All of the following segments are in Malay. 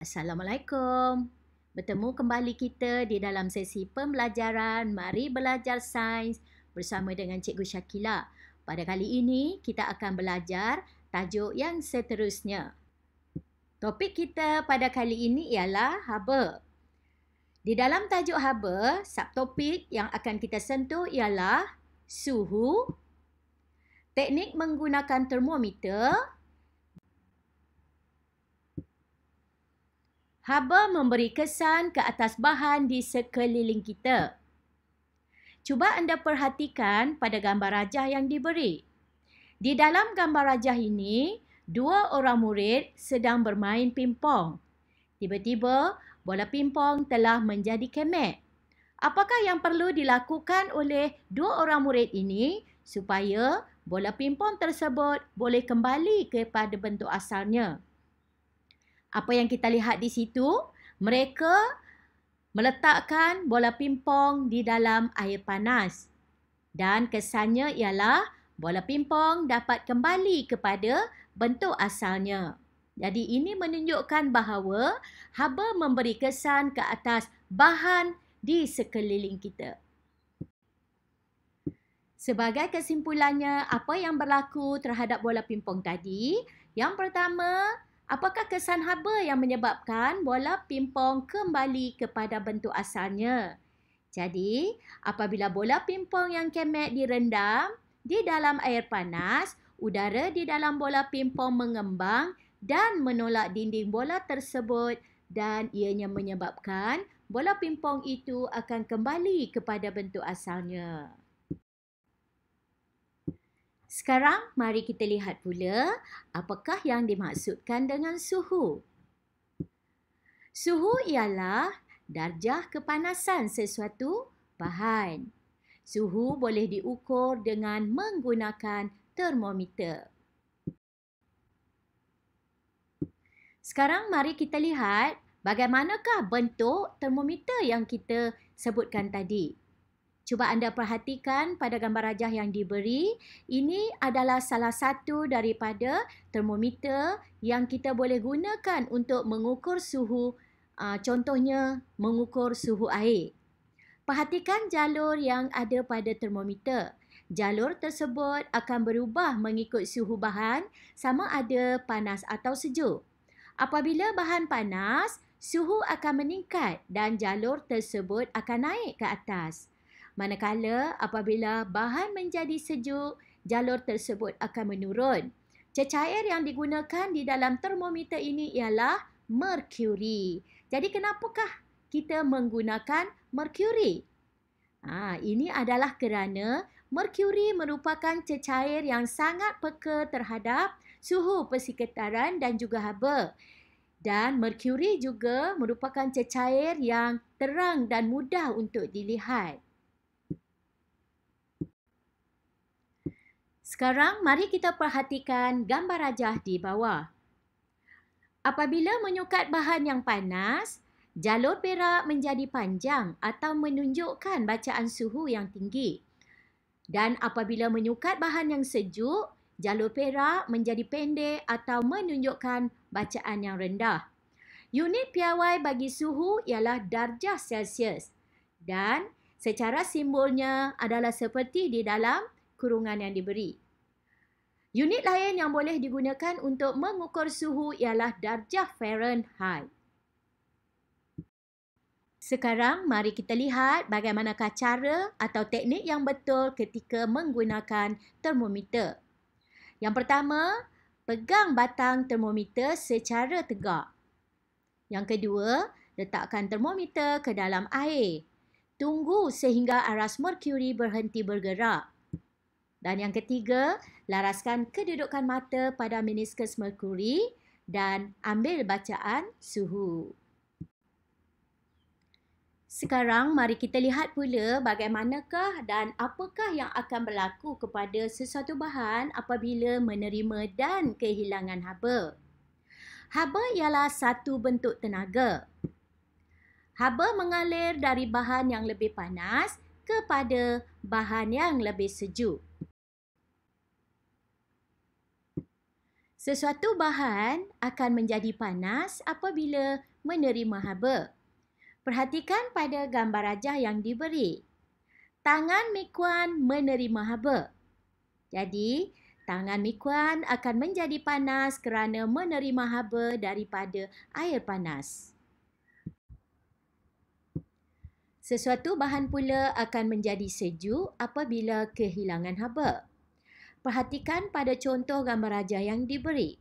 Assalamualaikum. Bertemu kembali kita di dalam sesi pembelajaran Mari Belajar Sains bersama dengan Cikgu Syakila. Pada kali ini, kita akan belajar tajuk yang seterusnya. Topik kita pada kali ini ialah haba. Di dalam tajuk haba, subtopik yang akan kita sentuh ialah suhu, teknik menggunakan termometer. Haba memberi kesan ke atas bahan di sekeliling kita. Cuba anda perhatikan pada gambar rajah yang diberi. Di dalam gambar rajah ini, dua orang murid sedang bermain pimpong. Tiba-tiba, bola pimpong telah menjadi kemek. Apakah yang perlu dilakukan oleh dua orang murid ini supaya bola pimpong tersebut boleh kembali kepada bentuk asalnya? Apa yang kita lihat di situ, mereka meletakkan bola pimpong di dalam air panas. Dan kesannya ialah bola pimpong dapat kembali kepada bentuk asalnya. Jadi ini menunjukkan bahawa haba memberi kesan ke atas bahan di sekeliling kita. Sebagai kesimpulannya, apa yang berlaku terhadap bola pimpong tadi? Yang pertama, apakah kesan haba yang menyebabkan bola pimpong kembali kepada bentuk asalnya? Jadi, apabila bola pimpong yang kemek direndam di dalam air panas, udara di dalam bola pimpong mengembang dan menolak dinding bola tersebut dan ianya menyebabkan bola pimpong itu akan kembali kepada bentuk asalnya. Sekarang, mari kita lihat pula apakah yang dimaksudkan dengan suhu. Suhu ialah darjah kepanasan sesuatu bahan. Suhu boleh diukur dengan menggunakan termometer. Sekarang, mari kita lihat bagaimanakah bentuk termometer yang kita sebutkan tadi. Cuba anda perhatikan pada gambar rajah yang diberi. Ini adalah salah satu daripada termometer yang kita boleh gunakan untuk mengukur suhu. Contohnya, mengukur suhu air. Perhatikan jalur yang ada pada termometer. Jalur tersebut akan berubah mengikut suhu bahan sama ada panas atau sejuk. Apabila bahan panas, suhu akan meningkat dan jalur tersebut akan naik ke atas. Manakala apabila bahan menjadi sejuk, jalur tersebut akan menurun. Cecair yang digunakan di dalam termometer ini ialah merkuri. Jadi kenapakah kita menggunakan merkuri? Ini adalah kerana merkuri merupakan cecair yang sangat peka terhadap suhu persekitaran dan juga haba. Dan merkuri juga merupakan cecair yang terang dan mudah untuk dilihat. Sekarang, mari kita perhatikan gambar rajah di bawah. Apabila menyukat bahan yang panas, jalur perak menjadi panjang atau menunjukkan bacaan suhu yang tinggi. Dan apabila menyukat bahan yang sejuk, jalur perak menjadi pendek atau menunjukkan bacaan yang rendah. Unit piawai bagi suhu ialah darjah Celsius. Dan secara simbolnya adalah seperti di dalam kurungan yang diberi. Unit lain yang boleh digunakan untuk mengukur suhu ialah darjah Fahrenheit. Sekarang, mari kita lihat bagaimanakah cara atau teknik yang betul ketika menggunakan termometer. Yang pertama, pegang batang termometer secara tegak. Yang kedua, letakkan termometer ke dalam air. Tunggu sehingga aras merkuri berhenti bergerak. Dan yang ketiga, laraskan kedudukan mata pada meniskus merkuri dan ambil bacaan suhu. Sekarang, mari kita lihat pula bagaimanakah dan apakah yang akan berlaku kepada sesuatu bahan apabila menerima dan kehilangan haba. Haba ialah satu bentuk tenaga. Haba mengalir dari bahan yang lebih panas kepada bahan yang lebih sejuk. Sesuatu bahan akan menjadi panas apabila menerima haba. Perhatikan pada gambar rajah yang diberi. Tangan Mi Kuan menerima haba. Jadi, tangan Mi Kuan akan menjadi panas kerana menerima haba daripada air panas. Sesuatu bahan pula akan menjadi sejuk apabila kehilangan haba. Perhatikan pada contoh gambar rajah yang diberi.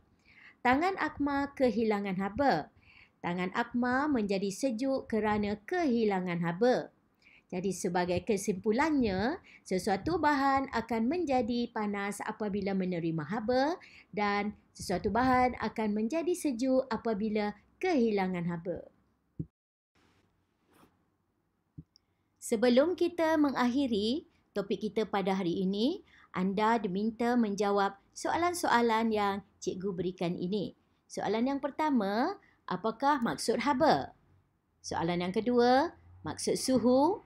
Tangan Akmal kehilangan haba. Tangan Akmal menjadi sejuk kerana kehilangan haba. Jadi sebagai kesimpulannya, sesuatu bahan akan menjadi panas apabila menerima haba dan sesuatu bahan akan menjadi sejuk apabila kehilangan haba. Sebelum kita mengakhiri topik kita pada hari ini, anda diminta menjawab soalan-soalan yang cikgu berikan ini. Soalan yang pertama, apakah maksud haba? Soalan yang kedua, maksud suhu?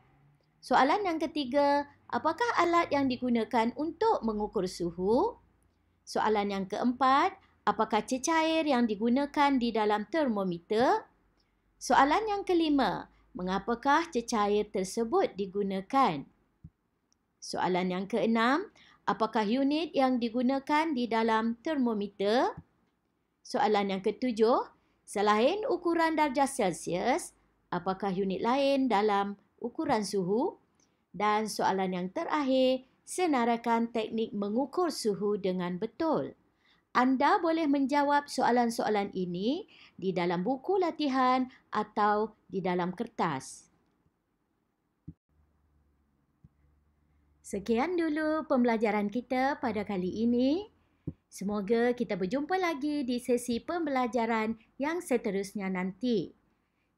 Soalan yang ketiga, apakah alat yang digunakan untuk mengukur suhu? Soalan yang keempat, apakah cecair yang digunakan di dalam termometer? Soalan yang kelima, mengapakah cecair tersebut digunakan? Soalan yang keenam, apakah unit yang digunakan di dalam termometer? Soalan yang ketujuh, selain ukuran darjah Celsius, apakah unit lain dalam ukuran suhu? Dan soalan yang terakhir, senaraikan teknik mengukur suhu dengan betul. Anda boleh menjawab soalan-soalan ini di dalam buku latihan atau di dalam kertas. Sekian dulu pembelajaran kita pada kali ini. Semoga kita berjumpa lagi di sesi pembelajaran yang seterusnya nanti.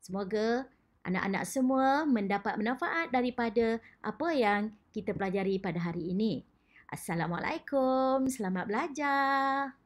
Semoga anak-anak semua mendapat manfaat daripada apa yang kita pelajari pada hari ini. Assalamualaikum, selamat belajar.